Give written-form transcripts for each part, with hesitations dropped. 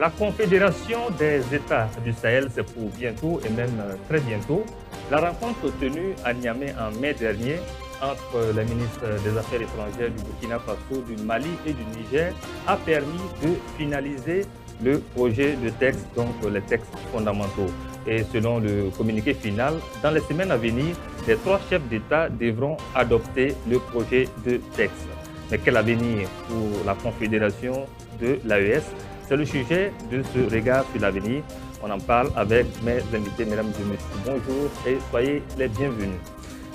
La Confédération des États du Sahel, c'est pour bientôt et même très bientôt. La rencontre tenue à Niamey en mai dernier entre les ministres des Affaires étrangères du Burkina Faso, du Mali et du Niger a permis de finaliser le projet de texte, donc les textes fondamentaux. Et selon le communiqué final, dans les semaines à venir, les 3 chefs d'État devront adopter le projet de texte. Mais quel avenir pour la Confédération de l'AES? C'est le sujet de ce regard sur l'avenir. On en parle avec mes invités, mesdames et messieurs. Bonjour et soyez les bienvenus.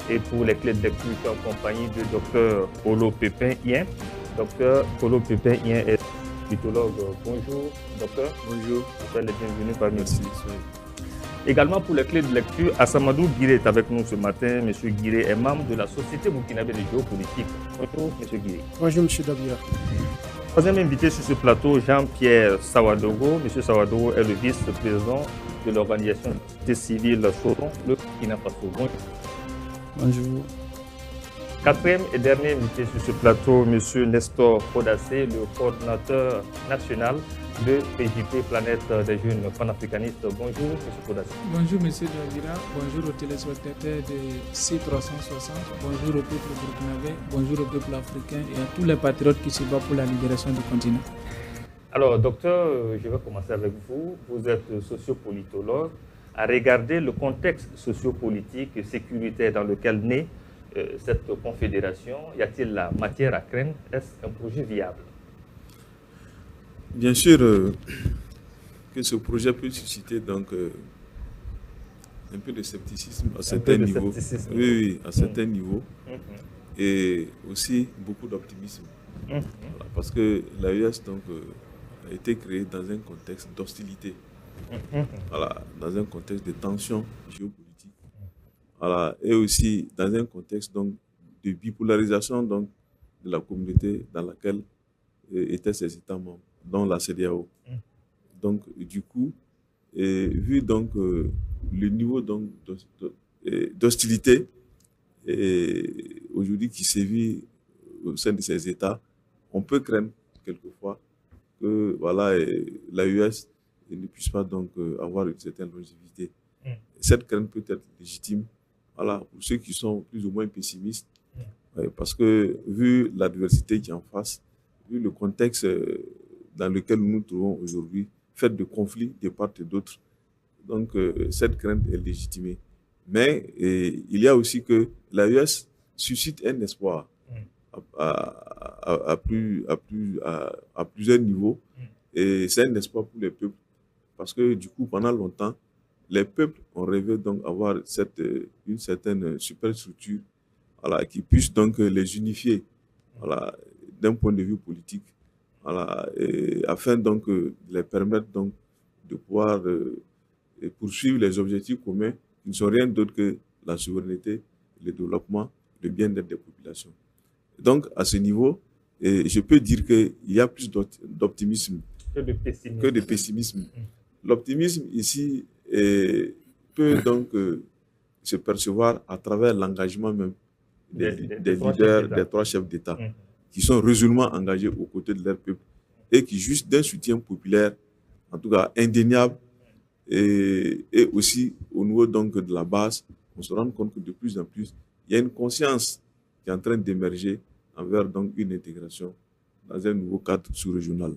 Et pour les clés de lecture, je suis en compagnie de Dr Polo Pépin-Yen. Dr Polo Pépin-Yen est politologue. Bonjour, docteur. Bonjour. Soyez les bienvenus parmi nous. Merci. Également pour les clés de lecture, Assamadou Guiré est avec nous ce matin. Monsieur Guiré est membre de la Société burkinabé de géopolitique. Bonjour, monsieur Guiré. Bonjour, monsieur Dabira. Troisième invité sur ce plateau, Jean-Pierre Sawadogo. Monsieur Sawadogo est le vice-président de l'organisation de la société civile Soron, le Burkina Faso. Bonjour. Bonjour. Quatrième et dernier invité sur ce plateau, monsieur Nestor Kodasé, le coordinateur national de PJP, Planète des jeunes panafricanistes. Bonjour, monsieur Kodasé. Bonjour, monsieur Davira. Bonjour aux téléspectateurs de C360. Bonjour au peuple burkinabé. Bonjour au peuple africain et à tous les patriotes qui se battent pour la libération du continent. Alors, docteur, je vais commencer avec vous. Vous êtes sociopolitologue. À regarder le contexte sociopolitique et sécuritaire dans lequel naît cette confédération, y a-t-il la matière à craindre? Est-ce un projet viable? Bien sûr que ce projet peut susciter donc un peu de scepticisme à certains niveaux. Oui, à certains niveaux. Et aussi beaucoup d'optimisme. Voilà, parce que l'AES donc a été créée dans un contexte d'hostilité. Voilà, dans un contexte de tension géopolitique. Voilà, et aussi dans un contexte donc de bipolarisation donc de la communauté dans laquelle étaient ces États membres, dont la CEDEAO. Donc du coup, vu donc le niveau donc d'hostilité aujourd'hui qui sévit au sein de ces États, on peut craindre quelquefois que voilà l'AES ne puisse pas donc avoir une certaine longévité. Cette crainte peut être légitime, voilà, pour ceux qui sont plus ou moins pessimistes, parce que vu l'adversité qui est en face, vu le contexte dans lequel nous nous trouvons aujourd'hui, fait de conflits de part et d'autre, donc cette crainte est légitimée. Mais il y a aussi que l'AES suscite un espoir à plusieurs niveaux, et c'est un espoir pour les peuples. Parce que du coup, pendant longtemps, les peuples ont rêvé donc avoir une certaine superstructure, voilà, qui puisse donc les unifier, voilà, d'un point de vue politique, voilà, et afin donc de les permettre donc de pouvoir poursuivre les objectifs communs qui ne sont rien d'autre que la souveraineté, le développement, le bien-être des populations. Donc à ce niveau, je peux dire qu'il y a plus d'optimisme que de pessimisme. L'optimisme ici peut donc se percevoir à travers l'engagement même des leaders, des 3 chefs d'État, qui sont résolument engagés aux côtés de leur peuple et qui jouissent d'un soutien populaire, en tout cas indéniable, et aussi au niveau donc de la base, on se rend compte que de plus en plus, il y a une conscience qui est en train d'émerger envers donc une intégration dans un nouveau cadre sous-régional.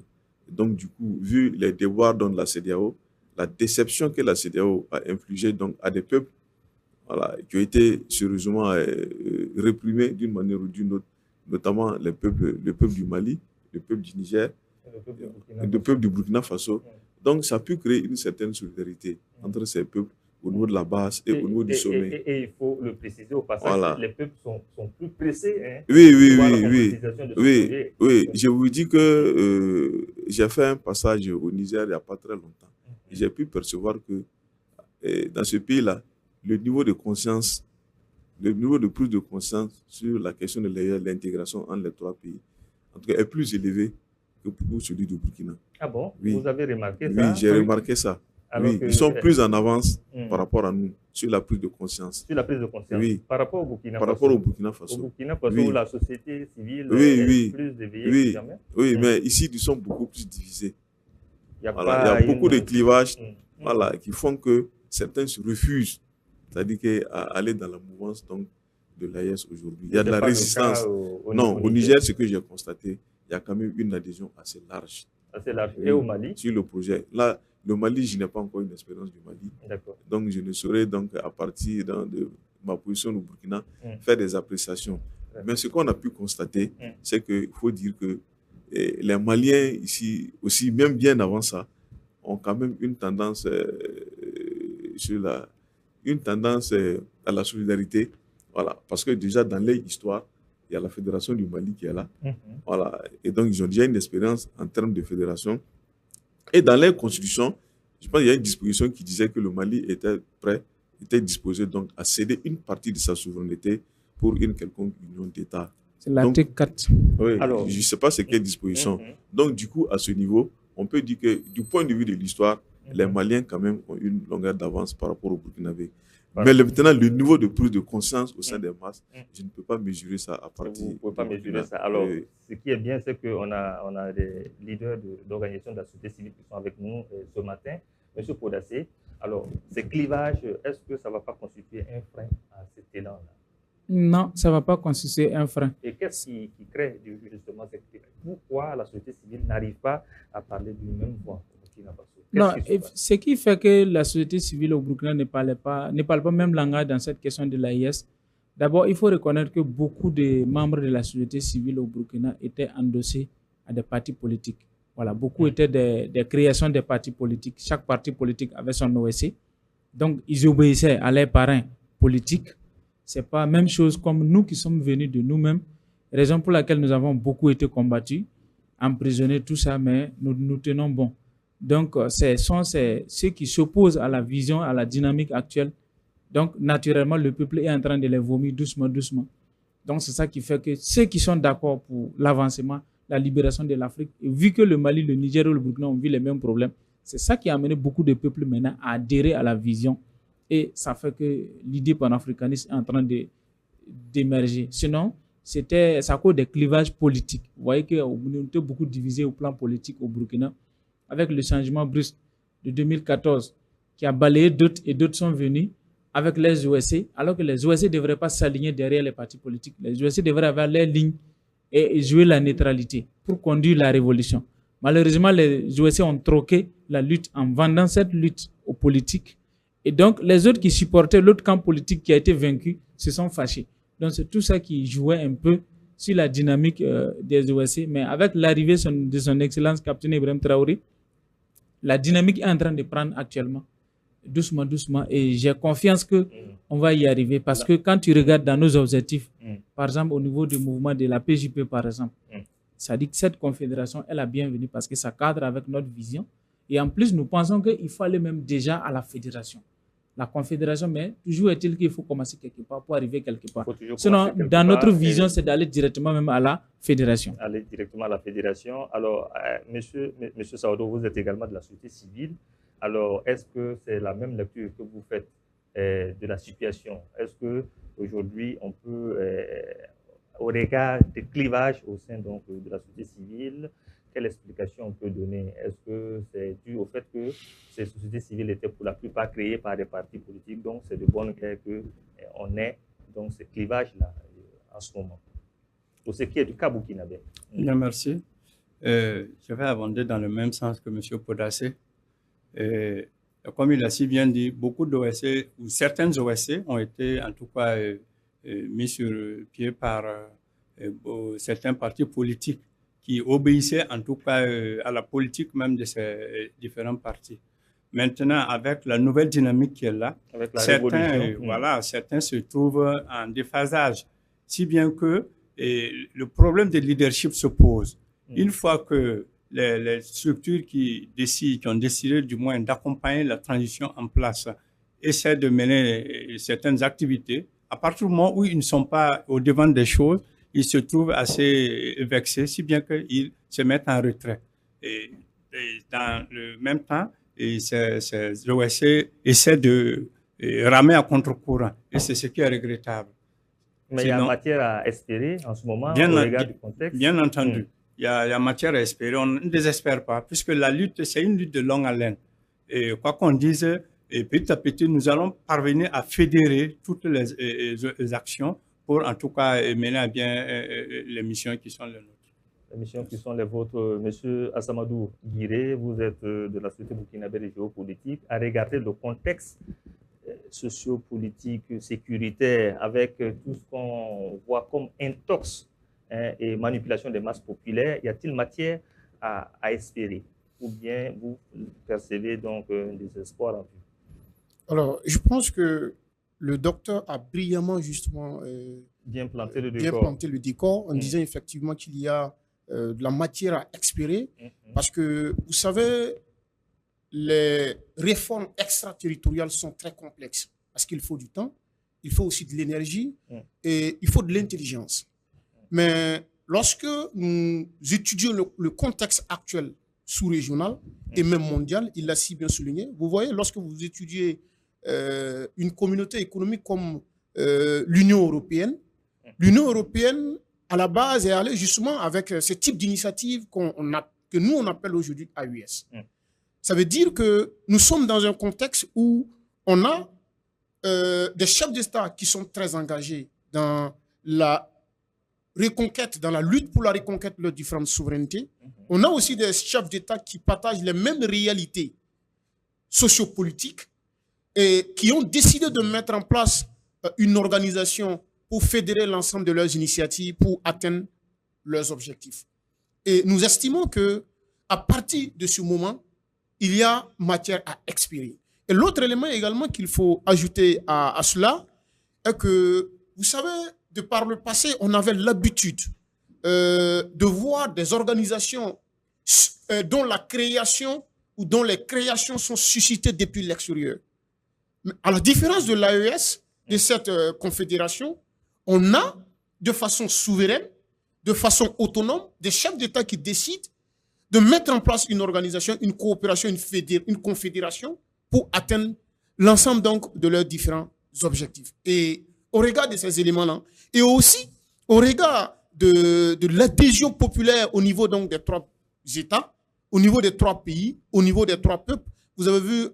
Donc, du coup, vu les devoirs de la CEDEAO, la déception que la CEDEAO a infligée donc à des peuples, voilà, qui ont été sérieusement réprimés d'une manière ou d'une autre, notamment le peuple du Mali, le peuple du Niger, le peuple du Burkina Faso. Donc, ça a pu créer une certaine solidarité entre ces peuples au niveau de la base et au niveau du sommet. Et il faut le préciser au passage, voilà. Les peuples sont plus pressés. Hein, oui. Je vous dis que j'ai fait un passage au Niger il n'y a pas très longtemps. J'ai pu percevoir que dans ce pays-là, le niveau de conscience, le niveau de prise de conscience sur la question de l'intégration entre les 3 pays, en tout cas, est plus élevé que pour celui du Burkina. Ah bon? Oui. Vous avez remarqué ça? Oui, j'ai remarqué ça. Oui, ils sont plus en avance par rapport à nous sur la prise de conscience. Sur la prise de conscience. Oui. Par rapport au Burkina Faso. Par rapport au Burkina Faso. Au Burkina Faso, oui. Où la société civile est plus éveillée que jamais. Oui, mais ici, ils sont beaucoup plus divisés. Il y a beaucoup de clivages qui font que certains se refusent, c'est-à-dire à aller dans la mouvance donc, de l'AES aujourd'hui. Il y a de la résistance. Au Niger, ce que j'ai constaté, il y a quand même une adhésion assez large. Assez large. Et au Mali? Sur le projet. Là, le Mali, je n'ai pas encore une expérience du Mali. D'accord. Donc, je ne saurais, donc, à partir de ma position au Burkina, faire des appréciations. Mais ce qu'on a pu constater, c'est qu'il faut dire que les Maliens ici, aussi, même bien avant ça, ont quand même une tendance, à la solidarité. Voilà. Parce que déjà, dans leur histoire, il y a la Fédération du Mali qui est là. Voilà. Et donc, ils ont déjà une expérience en termes de fédération. Et dans leur constitution, je pense qu'il y a une disposition qui disait que le Mali était disposé donc à céder une partie de sa souveraineté pour une quelconque union d'État. C'est l'article 4. Oui, alors, je ne sais pas c'est quelle disposition. Donc, du coup, à ce niveau, on peut dire que du point de vue de l'histoire, les Maliens quand même ont une longueur d'avance par rapport aux Burkinabés. Mais maintenant, le niveau de prise de conscience au sein des masses, je ne peux pas mesurer ça à partir. Vous ne pouvez pas mesurer ça. Alors, ce qui est bien, c'est qu'on a des leaders d'organisations de la société civile qui sont avec nous ce matin. Monsieur Podassé, alors, ces clivages, est-ce que ça ne va pas constituer un frein à cet élan-là? Non, ça ne va pas constituer un frein. Et qu'est-ce qui crée justement cette clivage? Pourquoi la société civile n'arrive pas à parler d'une même voix au Burkina Faso? Non, ce qui fait que la société civile au Burkina ne parle pas même langage dans cette question de l'AIS. D'abord, il faut reconnaître que beaucoup de membres de la société civile au Burkina étaient endossés à des partis politiques. Voilà, beaucoup étaient des créations des partis politiques. Chaque parti politique avait son OSC. Donc, ils obéissaient à leurs parrains politiques. Ce n'est pas la même chose comme nous qui sommes venus de nous-mêmes, raison pour laquelle nous avons beaucoup été combattus, emprisonnés, tout ça, mais nous tenons bon. Donc, ce sont ceux qui s'opposent à la vision, à la dynamique actuelle. Donc, naturellement, le peuple est en train de les vomir doucement, doucement. Donc, c'est ça qui fait que ceux qui sont d'accord pour l'avancement, la libération de l'Afrique, et vu que le Mali, le Niger et le Burkina ont vu les mêmes problèmes, c'est ça qui a amené beaucoup de peuples maintenant à adhérer à la vision. Et ça fait que l'idée panafricaniste est en train d'émerger. Sinon, c'est à cause des clivages politiques. Vous voyez qu'on était beaucoup divisé au plan politique au Burkina, avec le changement brusque de 2014 qui a balayé d'autres et d'autres sont venus avec les OSC, alors que les OSC ne devraient pas s'aligner derrière les partis politiques. Les OSC devraient avoir leurs lignes et jouer la neutralité pour conduire la révolution. Malheureusement, les OSC ont troqué la lutte en vendant cette lutte aux politiques. Et donc, les autres qui supportaient l'autre camp politique qui a été vaincu se sont fâchés. Donc, c'est tout ça qui jouait un peu sur la dynamique des OSC. Mais avec l'arrivée de son Excellence, Capitaine Ibrahim Traoré, la dynamique est en train de prendre actuellement, doucement, doucement. Et j'ai confiance qu'on va y arriver. Parce que quand tu regardes dans nos objectifs, par exemple, au niveau du mouvement de la PJP, par exemple, ça dit que cette confédération est la bienvenue parce que ça cadre avec notre vision. Et en plus, nous pensons qu'il faut aller même déjà à la fédération. La confédération, mais toujours est-il qu'il faut commencer quelque part pour arriver quelque part. Sinon, dans notre vision, c'est d'aller directement même à la fédération. Aller directement à la fédération. Alors, monsieur Saodo, vous êtes également de la société civile. Alors, est-ce que c'est la même lecture que vous faites de la situation? Est-ce qu'aujourd'hui, on peut, au regard des clivages au sein donc, de la société civile, quelle explication on peut donner? Est-ce que c'est dû au fait que ces sociétés civiles étaient pour la plupart créées par des partis politiques, donc c'est de bonne guerre qu'on ait donc ces clivages-là en ce moment? Pour ce qui est du cas burkinabé. Bien, merci. Je vais abonder dans le même sens que M. Podassé. Comme il a si bien dit, beaucoup d'OSC, ou certaines OSC ont été en tout cas mis sur pied par certains partis politiques qui obéissaient en tout cas à la politique même de ces différents partis. Maintenant, avec la nouvelle dynamique qui est là, certains se trouvent en déphasage, si bien que le problème de leadership se pose. Une fois que les structures qui ont décidé du moins d'accompagner la transition en place essaient de mener certaines activités, à partir du moment où ils ne sont pas au devant des choses, ils se trouvent assez vexés, si bien qu'ils se mettent en retrait. Et dans le même temps, ces OSC essaient de ramer à contre-courant. Et c'est ce qui est regrettable. Mais il y a matière à espérer en ce moment, au regard du contexte. Bien entendu. il y a matière à espérer. On ne désespère pas, puisque la lutte, c'est une lutte de longue haleine. Et quoi qu'on dise, et petit à petit, nous allons parvenir à fédérer toutes les actions pour, en tout cas, mener à bien les missions qui sont les nôtres. Les missions qui sont les vôtres. Monsieur Assamadou Guiré, vous êtes de la société burkinabé de géopolitique. À regarder le contexte sociopolitique, sécuritaire, avec tout ce qu'on voit comme intox et manipulation des masses populaires, y a-t-il matière à espérer? Ou bien vous percevez donc un désespoir en vue? Alors, je pense que le docteur a brillamment justement bien planté le décor en disant effectivement qu'il y a de la matière à espérer parce que, vous savez, les réformes extraterritoriales sont très complexes parce qu'il faut du temps, il faut aussi de l'énergie et il faut de l'intelligence. Mais lorsque nous étudions le contexte actuel sous-régional et même mondial, il l'a si bien souligné, vous voyez, lorsque vous étudiez une communauté économique comme l'Union européenne, à la base, est allée justement avec ce type d'initiative que nous, on appelle aujourd'hui AUS. Ça veut dire que nous sommes dans un contexte où on a des chefs d'État qui sont très engagés dans la reconquête, dans la lutte pour la reconquête de leurs différentes souverainetés. On a aussi des chefs d'État qui partagent les mêmes réalités sociopolitiques et qui ont décidé de mettre en place une organisation pour fédérer l'ensemble de leurs initiatives pour atteindre leurs objectifs. Et nous estimons qu'à partir de ce moment, il y a matière à expirer. Et l'autre élément également qu'il faut ajouter à cela est que, vous savez, de par le passé, on avait l'habitude de voir des organisations dont la création ou dont les créations sont suscitées depuis l'extérieur. Mais à la différence de l'AES, de cette confédération, on a de façon souveraine, de façon autonome, des chefs d'État qui décident de mettre en place une organisation, une coopération, une confédération pour atteindre l'ensemble donc de leurs différents objectifs. Et au regard de ces éléments-là, et aussi au regard de l'adhésion populaire au niveau donc des trois États, au niveau des trois pays, au niveau des trois peuples, vous avez vu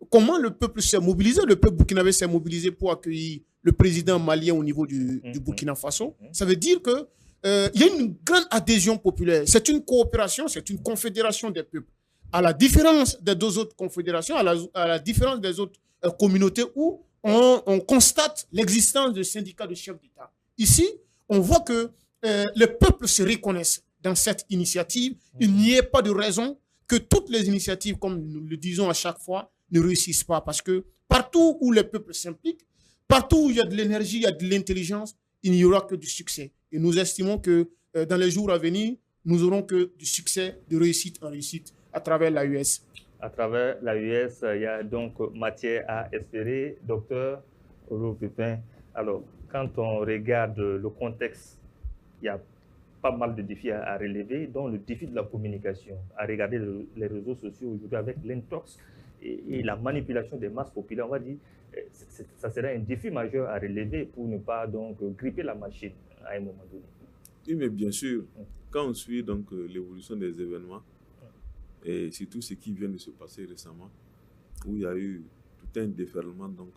comment le peuple s'est mobilisé. Le peuple burkinabé s'est mobilisé pour accueillir le président malien au niveau du Burkina Faso. Ça veut dire que il y a une grande adhésion populaire. C'est une coopération, c'est une confédération des peuples. À la différence des deux autres confédérations, à la différence des autres communautés où on constate l'existence de syndicats de chefs d'État. Ici, on voit que les peuples se reconnaissent dans cette initiative. Il n'y a pas de raison que toutes les initiatives, comme nous le disons à chaque fois, ne réussissent pas. Parce que partout où les peuples s'impliquent, partout où il y a de l'énergie, il y a de l'intelligence, il n'y aura que du succès. Et nous estimons que dans les jours à venir, nous n'aurons que du succès, de réussite en réussite à travers l'AUS. À travers l'AUS, il y a donc matière à espérer. Docteur Oro-Pépin, alors, quand on regarde le contexte, il y a pas mal de défis à relever, dont le défi de la communication. À regarder les réseaux sociaux aujourd'hui avec l'intox et la manipulation des masses populaires, on va dire, ça serait un défi majeur à relever pour ne pas donc gripper la machine à un moment donné. Oui, mais bien sûr, quand on suit donc l'évolution des événements, et surtout ce qui vient de se passer récemment, où il y a eu tout un déferlement donc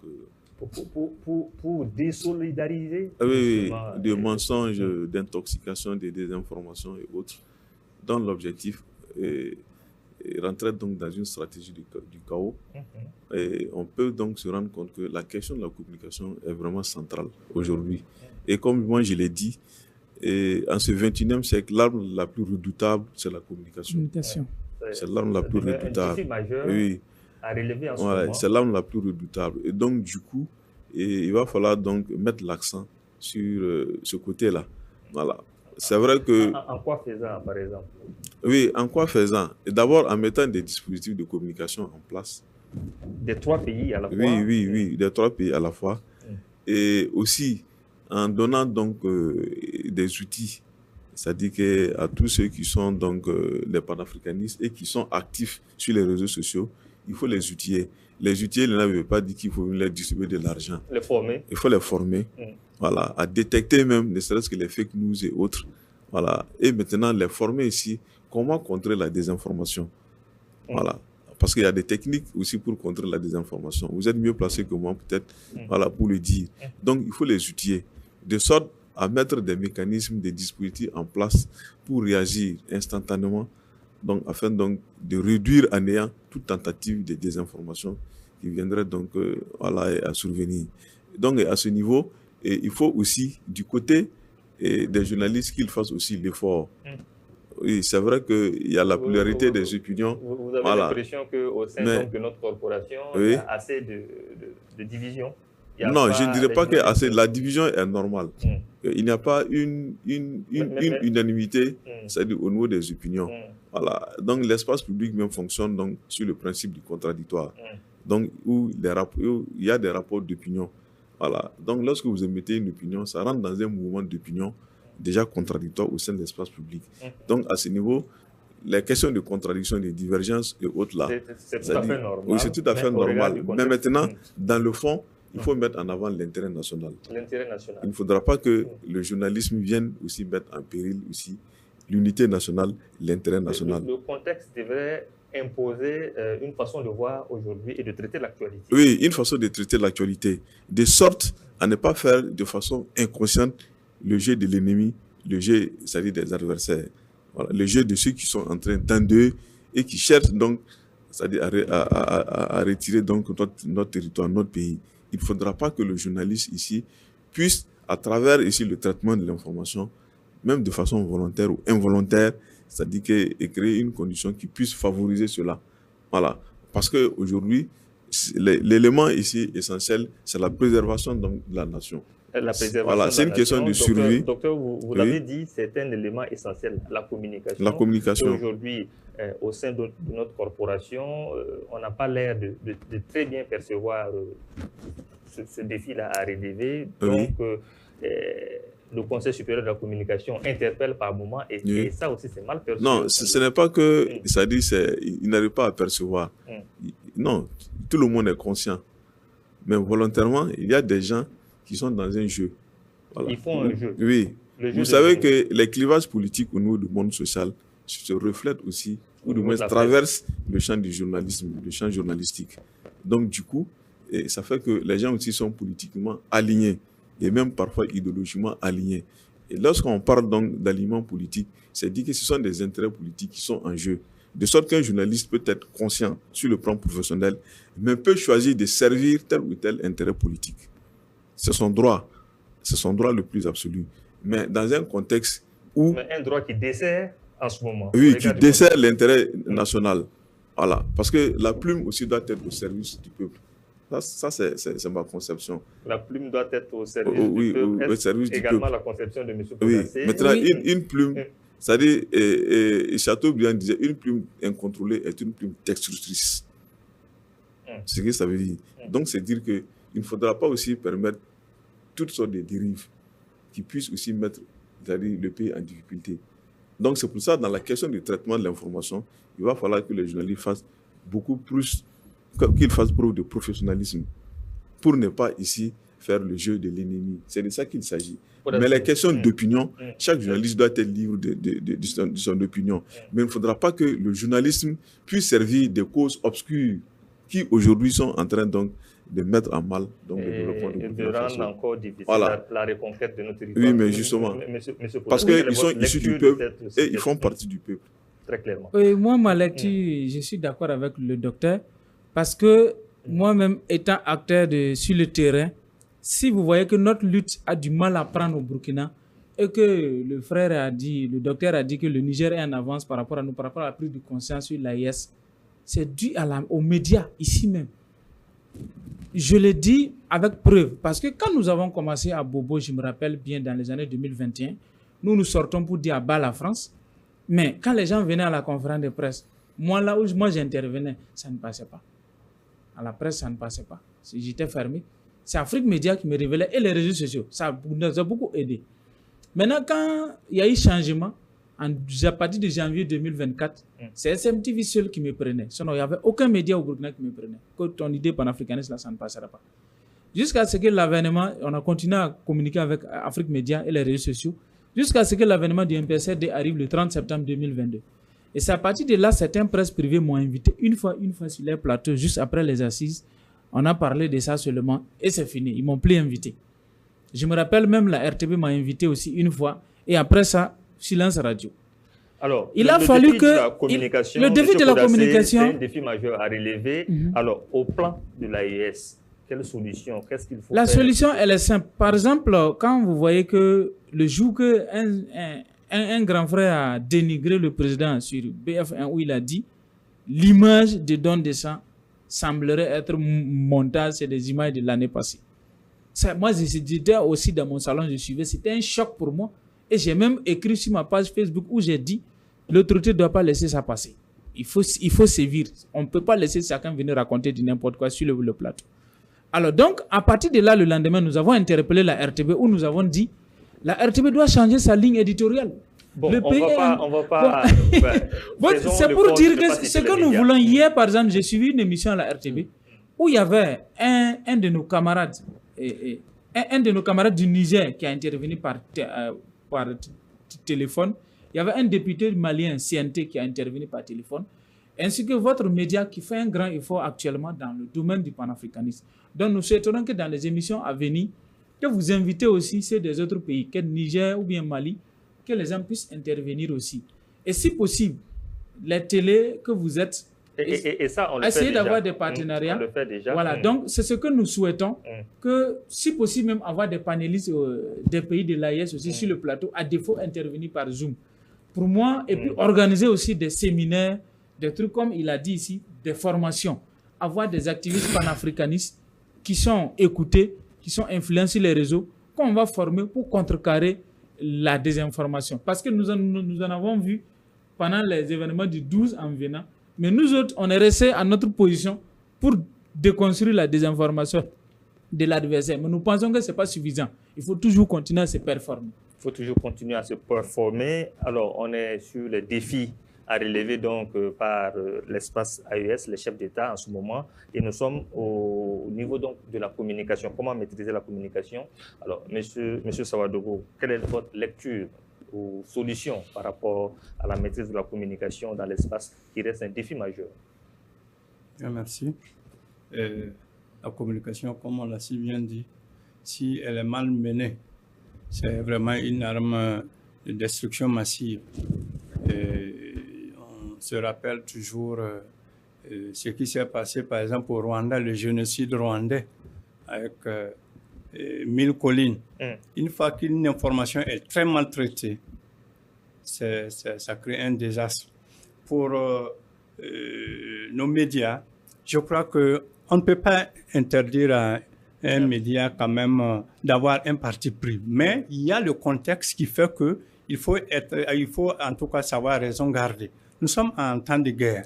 pour désolidariser des mensonges, d'intoxication, de désinformation et autres, dont l'objectif est rentrer donc dans une stratégie du chaos. Et on peut donc se rendre compte que la question de la communication est vraiment centrale aujourd'hui. Et comme moi je l'ai dit, en ce 21e siècle, l'arme la plus redoutable, c'est la communication. C'est l'arme la plus redoutable. Un défi majeur à relever en ce moment. C'est l'arme la plus redoutable. Et donc, du coup, il va falloir donc mettre l'accent sur ce côté-là. Voilà. C'est vrai que... En quoi faisant, par exemple? Oui, en quoi faisant? D'abord, en mettant des dispositifs de communication en place. Des trois pays à la fois? Oui, des trois pays à la fois. Et aussi, en donnant donc des outils, c'est-à-dire à tous ceux qui sont donc les panafricanistes et qui sont actifs sur les réseaux sociaux, il faut les outiller. Les outiller ne veut pas dire qu'il faut leur distribuer de l'argent. Les former. Il faut les former, voilà, à détecter même, ne serait-ce que les fake news et autres, Voilà. Et maintenant, les former ici, comment contrer la désinformation. Voilà. Parce qu'il y a des techniques aussi pour contrer la désinformation. Vous êtes mieux placé que moi, peut-être, voilà, pour le dire. Donc, il faut les outiller, de sorte à mettre des mécanismes, des dispositifs en place pour réagir instantanément, donc, afin donc, de réduire à néant toute tentative de désinformation qui viendrait donc voilà, à survenir. Donc, à ce niveau, il faut aussi, du côté des journalistes, qu'ils fassent aussi l'effort. Oui, c'est vrai qu'il y a la pluralité des opinions. Vous avez l'impression qu'au sein de notre corporation, il y a assez de divisions? Non, je ne dirais pas que la division est normale. Il n'y a pas une unanimité, c'est-à-dire au niveau des opinions. Voilà. Donc, l'espace public même fonctionne donc, sur le principe du contradictoire. Donc, où il y a des rapports d'opinion. Voilà. Donc, lorsque vous émettez une opinion, ça rentre dans un mouvement d'opinion déjà contradictoire au sein de l'espace public. Donc, à ce niveau, les questions de contradiction, de divergence et autres là, c'est tout à fait normal. Oui, c'est tout à fait normal. Mais maintenant, dans le fond, il faut mettre en avant l'intérêt national. L'intérêt national. Il ne faudra pas que le journalisme vienne aussi mettre en péril aussi l'unité nationale, l'intérêt national. Le contexte devrait imposer une façon de voir aujourd'hui et de traiter l'actualité. Oui, une façon de traiter l'actualité, de sorte à ne pas faire de façon inconsciente le jeu de l'ennemi, le jeu, c'est-à-dire des adversaires. Voilà, le jeu de ceux qui sont en train d'endeuiller et qui cherchent donc, c'est-à-dire à retirer donc notre territoire, notre pays. Il ne faudra pas que le journaliste ici puisse, à travers ici le traitement de l'information, même de façon volontaire ou involontaire, c'est-à-dire créer une condition qui puisse favoriser cela. Voilà. Parce qu'aujourd'hui, l'élément ici essentiel, c'est la préservation donc, de la nation. La préservation voilà, c'est une question de survie. Docteur, vous l'avez dit, c'est un élément essentiel, la communication. La communication. Aujourd'hui, au sein de notre corporation, on n'a pas l'air de très bien percevoir ce défi-là à relever. Donc, le Conseil supérieur de la communication interpelle par moment et ça aussi, c'est mal perçu. Non, ce n'est pas que, ça dit, il n'arrive pas à percevoir. Non, tout le monde est conscient. Mais volontairement, il y a des gens qui sont dans un jeu. Voilà. Ils font un jeu. Oui. Vous savez que les clivages politiques au niveau du monde social se reflètent aussi, ou du moins traversent le champ du journalisme, le champ journalistique. Donc, du coup, ça fait que les gens aussi sont politiquement alignés, et même parfois idéologiquement alignés. Et lorsqu'on parle donc d'alignement politique, c'est dit que ce sont des intérêts politiques qui sont en jeu. De sorte qu'un journaliste peut être conscient sur le plan professionnel, mais peut choisir de servir tel ou tel intérêt politique. C'est son droit le plus absolu. Mais dans un contexte où... Mais un droit qui dessert en ce moment. Oui, qui dessert l'intérêt national. Voilà. Parce que la plume aussi doit être au service du peuple. Ça c'est ma conception. La plume doit être au service du peuple. Au service du peuple. Également la conception de M. Podassé. Oui. Maintenant, une plume, c'est-à-dire, Chateaubriand disait, une plume incontrôlée est une plume destructrice. C'est ce que ça veut dire. Donc, c'est dire qu'il ne faudra pas aussi permettre toutes sortes de dérives qui puissent aussi mettre le pays en difficulté. Donc, c'est pour ça, dans la question du traitement de l'information, il va falloir que les journalistes fassent beaucoup plus, qu'ils fassent preuve de professionnalisme pour ne pas ici faire le jeu de l'ennemi. C'est de ça qu'il s'agit. Mais les questions d'opinion, chaque journaliste doit être libre de son opinion. Mais il ne faudra pas que le journalisme puisse servir des causes obscures qui aujourd'hui sont en train donc de mettre en mal donc, le développement de rendre encore difficile la reconquête de notre territoire. Oui, mais justement, parce qu'ils sont issus du peuple et ils font partie du peuple. Très clairement. Moi, ma lecture, je suis d'accord avec le docteur, parce que moi-même, étant acteur sur le terrain, si vous voyez que notre lutte a du mal à prendre au Burkina et que le docteur a dit que le Niger est en avance par rapport à nous, par rapport à la prise de conscience sur l'AIS, c'est dû aux médias, ici même. Je le dis avec preuve, parce que quand nous avons commencé à Bobo, je me rappelle bien, dans les années 2021, nous sortons pour dire à bas la France, mais quand les gens venaient à la conférence de presse, là où j'intervenais, ça ne passait pas. À la presse, ça ne passait pas. J'étais fermé. C'est Afrique Média qui me révélait et les réseaux sociaux. Ça nous a beaucoup aidé. Maintenant, quand il y a eu changement, à partir de janvier 2024, c'est SMTV seul qui me prenait. Sinon, il n'y avait aucun média au Burkina qui me prenait. Que ton idée panafricaniste, là, ça ne passera pas. Jusqu'à ce que l'avènement, on a continué à communiquer avec Afrique Média et les réseaux sociaux. jusqu'à ce que l'avènement du MPSRD arrive le 30 septembre 2022. Et c'est à partir de là, certains presses privées m'ont invité une fois sur les plateaux, juste après les assises. On a parlé de ça seulement et c'est fini. Ils m'ont plus invité. Je me rappelle même la RTB m'a invité aussi une fois et après ça, silence radio. Alors, il a fallu que le défi de la communication, c'est un défi majeur à relever. Alors, au plan de l'AES, quelle solution, qu'est-ce qu'il faut faire? La solution, elle est simple. Par exemple, quand vous voyez que le jour que un grand frère a dénigré le président sur BF1 où il a dit l'image de don de sang semblerait être montée, c'est des images de l'année passée. Ça, moi, j'étais aussi dans mon salon, je suivais, c'était un choc pour moi. Et j'ai même écrit sur ma page Facebook où j'ai dit l'autorité ne doit pas laisser ça passer. Il faut sévir. On ne peut pas laisser chacun venir raconter du n'importe quoi sur le plateau. Alors donc, à partir de là, le lendemain, nous avons interpellé la RTB où nous avons dit la RTB doit changer sa ligne éditoriale. Bon, on va pas. Bon, c'est pour dire que ce que nous voulons. Hier, par exemple, j'ai suivi une émission à la RTB où il y avait un de nos camarades, un de nos camarades du Niger qui a intervenu par téléphone. Il y avait un député malien, CNT, qui a intervenu par téléphone, ainsi que votre média qui fait un grand effort actuellement dans le domaine du panafricanisme. Donc, nous souhaiterons que dans les émissions à venir, que vous invitez aussi ceux des autres pays, que Niger ou bien Mali, que les gens puissent intervenir aussi. Et si possible, les télés que vous êtes, et ça, on le essayez fait d'avoir des partenariats. On le fait déjà. Voilà, donc c'est ce que nous souhaitons, que si possible même avoir des panélistes des pays de l'AES aussi sur le plateau, à défaut intervenir par Zoom. Pour moi, et puis organiser aussi des séminaires, des trucs comme il a dit ici, des formations, avoir des activistes panafricanistes qui sont écoutés, qui sont influencés sur les réseaux, qu'on va former pour contrecarrer la désinformation. Parce que nous en avons vu pendant les événements du 12 en venant, mais nous autres, on est restés à notre position pour déconstruire la désinformation de l'adversaire. Mais nous pensons que ce n'est pas suffisant. Il faut toujours continuer à se performer. Il faut toujours continuer à se performer. Alors, on est sur les défis à relever donc par l'espace AES, les chefs d'État en ce moment. Et nous sommes au niveau donc de la communication. Comment maîtriser la communication? Alors, Monsieur Sawadogo, quelle est votre lecture ou solution par rapport à la maîtrise de la communication dans l'espace qui reste un défi majeur? Bien, merci. La communication, comme on l'a si bien dit, si elle est mal menée, c'est vraiment une arme de destruction massive. On se rappelle toujours ce qui s'est passé, par exemple, au Rwanda, le génocide rwandais, avec 1000 collines. Une fois qu'une information est très mal traitée, ça crée un désastre. Pour nos médias, je crois qu'on ne peut pas interdire à un média quand même d'avoir un parti pris. Mais il y a le contexte qui fait qu'il faut en tout cas savoir raison garder. Nous sommes en temps de guerre.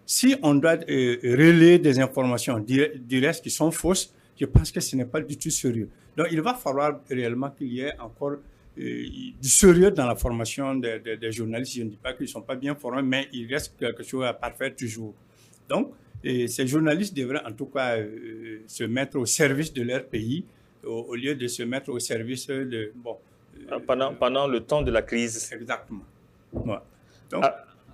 Si on doit relayer des informations du reste qui sont fausses, je pense que ce n'est pas du tout sérieux. Donc, il va falloir réellement qu'il y ait encore du sérieux dans la formation des journalistes. Je ne dis pas qu'ils ne sont pas bien formés, mais il reste quelque chose à parfaire toujours. Donc, ces journalistes devraient en tout cas se mettre au service de leur pays au lieu de se mettre au service de... Bon, pendant le temps de la crise. Exactement. Ouais. Donc,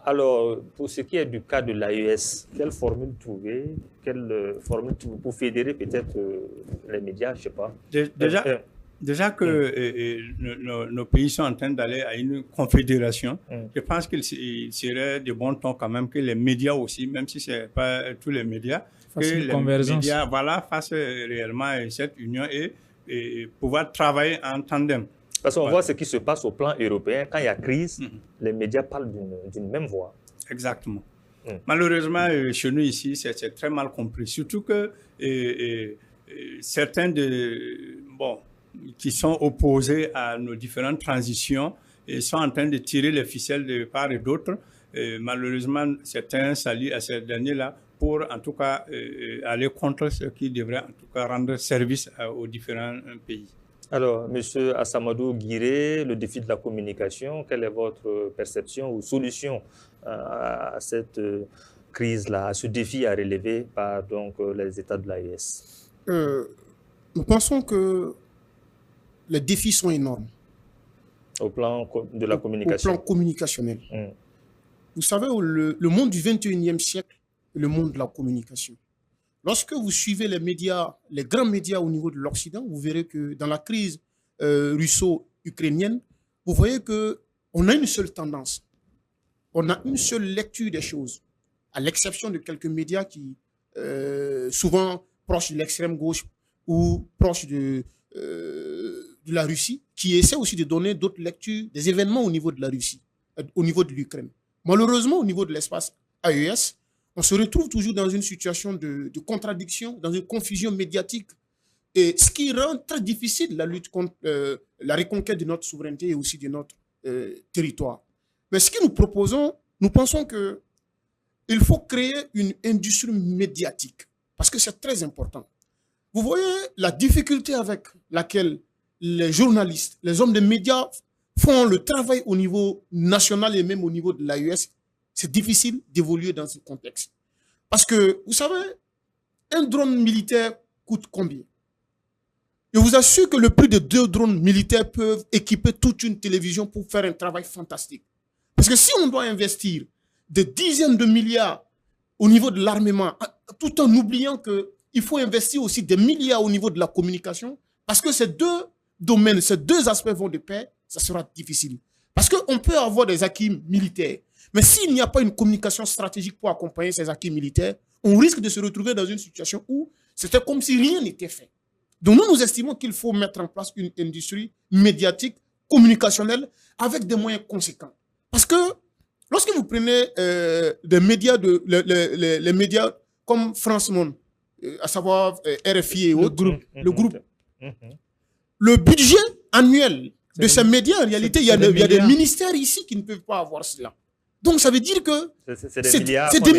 alors, pour ce qui est du cas de l'AES, quelle formule trouver? Quelle formule pour fédérer peut-être les médias, je ne sais pas. Déjà que nos pays sont en train d'aller à une confédération, je pense qu'il serait de bon ton quand même que les médias aussi, même si ce n'est pas tous les médias, que les médias fassent réellement cette union et pouvoir travailler en tandem. Parce qu'on voit ce qui se passe au plan européen. Quand il y a crise, les médias parlent d'une même voix. Exactement. Malheureusement, chez nous ici, c'est très mal compris. Surtout que certains qui sont opposés à nos différentes transitions et sont en train de tirer les ficelles de part et d'autre. Malheureusement, certains s'allient à ces derniers-là pour en tout cas aller contre ce qui devrait en tout cas rendre service aux différents pays. Alors, M. Assamadou Guiré, le défi de la communication, quelle est votre perception ou solution à cette crise-là, à ce défi à relever par donc, les États de l'AES? Nous pensons que les défis sont énormes. Au plan de la communication. Au plan communicationnel. Vous savez, le monde du 21e siècle est le monde de la communication. Lorsque vous suivez les médias, les grands médias au niveau de l'Occident, vous verrez que dans la crise russo-ukrainienne, vous voyez qu'on a une seule tendance. On a une seule lecture des choses, à l'exception de quelques médias qui, souvent proches de l'extrême gauche ou proches de la Russie, qui essaient aussi de donner d'autres lectures des événements au niveau de la Russie, au niveau de l'Ukraine. Malheureusement, au niveau de l'espace AES, on se retrouve toujours dans une situation de contradiction, dans une confusion médiatique, et ce qui rend très difficile la lutte contre la reconquête de notre souveraineté et aussi de notre territoire. Mais ce que nous proposons, nous pensons qu'il faut créer une industrie médiatique, parce que c'est très important. Vous voyez la difficulté avec laquelle les journalistes, les hommes de médias font le travail au niveau national et même au niveau de l'AES. C'est difficile d'évoluer dans ce contexte. Parce que, vous savez, un drone militaire coûte combien? Je vous assure que le prix de 2 drones militaires peuvent équiper toute une télévision pour faire un travail fantastique. Parce que si on doit investir des dizaines de milliards au niveau de l'armement, tout en oubliant qu'il faut investir aussi des milliards au niveau de la communication, parce que ces deux domaines, ces deux aspects vont de pair, ça sera difficile. Parce qu'on peut avoir des acquis militaires, mais s'il n'y a pas une communication stratégique pour accompagner ces acquis militaires, on risque de se retrouver dans une situation où c'était comme si rien n'était fait. Donc nous estimons qu'il faut mettre en place une industrie médiatique, communicationnelle, avec des moyens conséquents. Parce que lorsque vous prenez des médias, les médias comme France Monde, à savoir RFI et autres, le groupe, le budget annuel de ces médias, en réalité, il y a des ministères ici qui ne peuvent pas avoir cela. Donc, ça veut dire que c'est des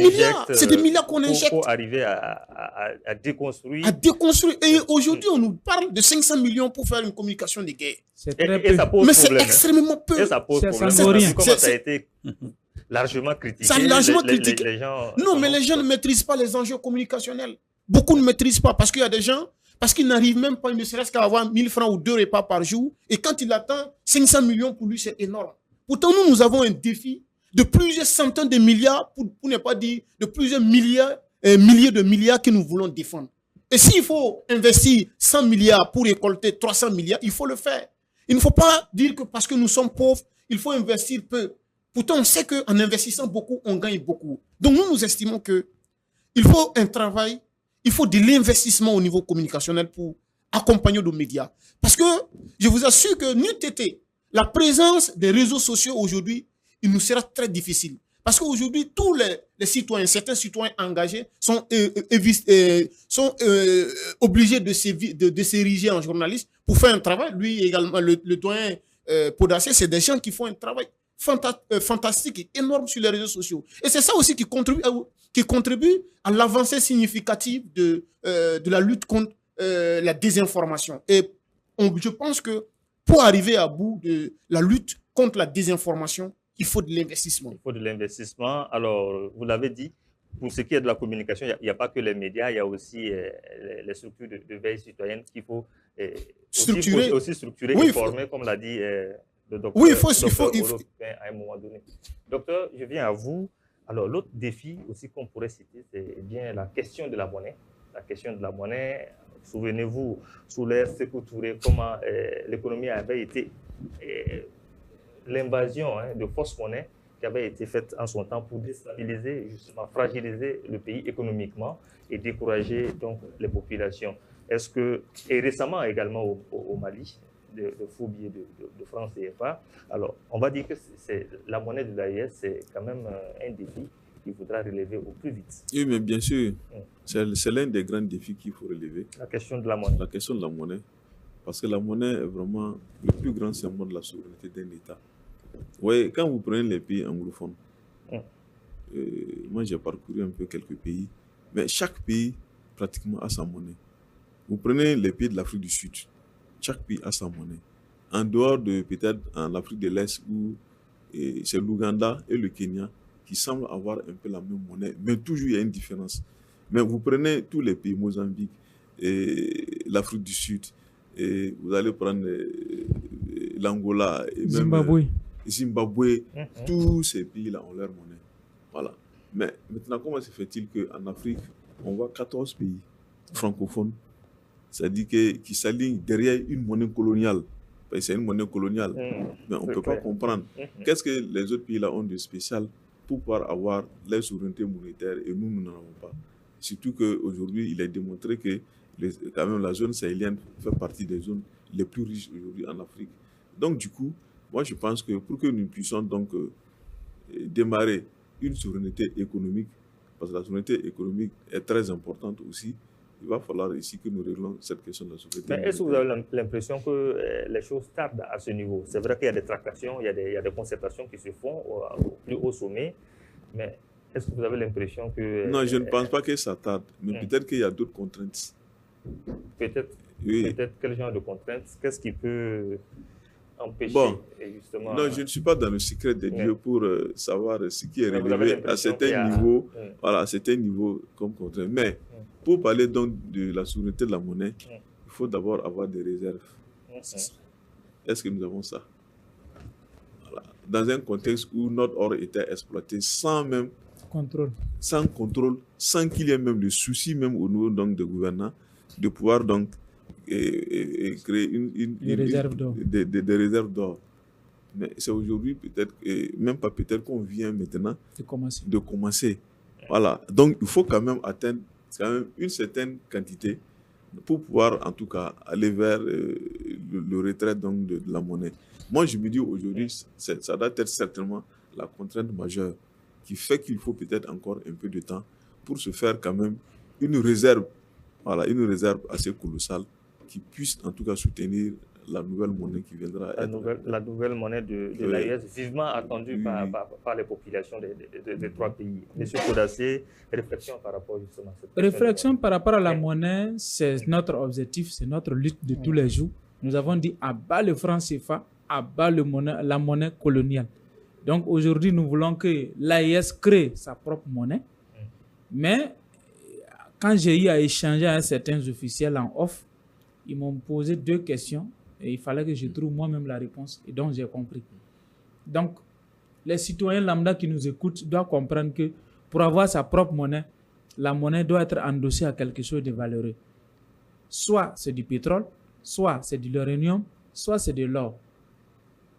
milliards qu'on injecte pour arriver à déconstruire. Et aujourd'hui, on nous parle de 500 millions pour faire une communication de guerre. C'est très peu. Ça pose mais problème, c'est extrêmement peu. Et ça pose problème. Ça a été largement critiqué. Ça a largement critiqué. Les gens, non, mais les gens ne maîtrisent pas les enjeux communicationnels. Beaucoup ne maîtrisent pas parce qu'il y a des gens, parce qu'ils n'arrivent même pas, ne serait-ce qu'à avoir 1000 francs ou 2 repas par jour. Et quand il attend 500 millions, pour lui, c'est énorme. Pourtant, nous avons un défi de plusieurs centaines de milliards, pour ne pas dire de plusieurs milliers de milliards que nous voulons défendre. Et s'il faut investir 100 milliards pour récolter 300 milliards, il faut le faire. Il ne faut pas dire que parce que nous sommes pauvres, il faut investir peu. Pourtant, on sait qu'en investissant beaucoup, on gagne beaucoup. Donc nous estimons qu'il faut un travail, il faut de l'investissement au niveau communicationnel pour accompagner nos médias. Parce que je vous assure que n'eût été la présence des réseaux sociaux aujourd'hui, il nous sera très difficile. Parce qu'aujourd'hui, tous les citoyens, certains citoyens engagés sont obligés de s'ériger en journaliste pour faire un travail. Lui également, le doyen Podassé, c'est des gens qui font un travail fantastique et énorme sur les réseaux sociaux. Et c'est ça aussi qui contribue à l'avancée significative de la lutte contre la désinformation. Et je pense que pour arriver à bout de la lutte contre la désinformation, il faut de l'investissement. Il faut de l'investissement. Alors, vous l'avez dit, pour ce qui est de la communication, il n'y a pas que les médias, il y a aussi les structures de veille citoyenne qu'il faut aussi structurer et former, comme l'a dit le docteur. Oui, il faut à un moment donné. Docteur, je viens à vous. Alors, l'autre défi aussi qu'on pourrait citer, c'est bien la question de la monnaie. La question de la monnaie, souvenez-vous, sous l'ère Sékou Touré, comment l'économie avait été... l'invasion de fausses monnaies qui avait été faite en son temps pour déstabiliser, justement fragiliser le pays économiquement et décourager donc les populations. Est-ce que, et récemment également au Mali, de faux billets de francs CFA, alors on va dire que c'est la monnaie de l'AES, c'est quand même un défi qu'il faudra relever au plus vite. Oui, mais bien sûr, c'est l'un des grands défis qu'il faut relever. La question de la monnaie. La question de la monnaie. Parce que la monnaie est vraiment le plus grand symbole de la souveraineté d'un État. Oui, quand vous prenez les pays anglophones, moi j'ai parcouru un peu quelques pays, mais chaque pays pratiquement a sa monnaie. Vous prenez les pays de l'Afrique du Sud, chaque pays a sa monnaie. En dehors de peut-être en Afrique de l'Est où c'est l'Ouganda et le Kenya qui semblent avoir un peu la même monnaie, mais toujours il y a une différence. Mais vous prenez tous les pays, Mozambique, l'Afrique du Sud, et vous allez prendre l'Angola, et Zimbabwe. Zimbabwe, tous ces pays-là ont leur monnaie. Voilà. Mais maintenant, comment se fait-il qu'en Afrique, on voit 14 pays francophones, c'est-à-dire qui s'alignent derrière une monnaie coloniale? C'est une monnaie coloniale, mais on ne peut pas comprendre. Qu'est-ce que les autres pays-là ont de spécial pour pouvoir avoir leur souveraineté monétaire et nous n'en avons pas? Surtout qu'aujourd'hui, il est démontré que quand même, la zone sahélienne fait partie des zones les plus riches aujourd'hui en Afrique. Donc, du coup, moi, je pense que pour que nous puissions donc démarrer une souveraineté économique, parce que la souveraineté économique est très importante aussi, il va falloir ici que nous réglons cette question de la souveraineté. Mais est-ce que vous avez l'impression que les choses tardent à ce niveau? C'est vrai qu'il y a des tractations, il y a des concertations qui se font au plus haut sommet, mais est-ce que vous avez l'impression que... Non, je ne pense pas que ça tarde, mais peut-être qu'il y a d'autres contraintes. Peut-être quel genre de contraintes? Qu'est-ce qui peut empêcher justement... Non, je ne suis pas dans le secret des dieux pour savoir ce qui est relevé à certains niveaux, voilà, à certains niveaux comme contrainte. Mais pour parler donc de la souveraineté de la monnaie, il faut d'abord avoir des réserves. Est-ce que nous avons ça? Voilà. Dans un contexte où notre or était exploité sans même contrôle, sans qu'il y ait même le souci même au niveau donc de gouvernants de pouvoir donc créer des réserves d'or. Mais c'est aujourd'hui peut-être, même pas peut-être qu'on vient maintenant de commencer. Voilà. Donc il faut quand même atteindre une certaine quantité pour pouvoir en tout cas aller vers le retrait donc de la monnaie. Moi je me dis aujourd'hui, ça doit être certainement la contrainte majeure qui fait qu'il faut peut-être encore un peu de temps pour se faire quand même une réserve, voilà, une réserve assez colossale qui puisse en tout cas soutenir la nouvelle monnaie qui viendra. La nouvelle monnaie de l'AES, vivement attendue par les populations des trois pays. Monsieur Podassé, réflexion par rapport justement à cette question. Réflexion par rapport à la monnaie, c'est notre objectif, c'est notre lutte de tous les jours. Nous avons dit à bas le franc CFA, à bas la monnaie coloniale. Donc aujourd'hui, nous voulons que l'AES crée sa propre monnaie. Mais quand j'ai eu à échanger avec certains officiels en off, ils m'ont posé 2 questions et il fallait que je trouve moi-même la réponse et donc j'ai compris. Donc, les citoyens lambda qui nous écoutent doivent comprendre que pour avoir sa propre monnaie, la monnaie doit être endossée à quelque chose de valeureux. Soit c'est du pétrole, soit c'est de l'uranium, soit c'est de l'or.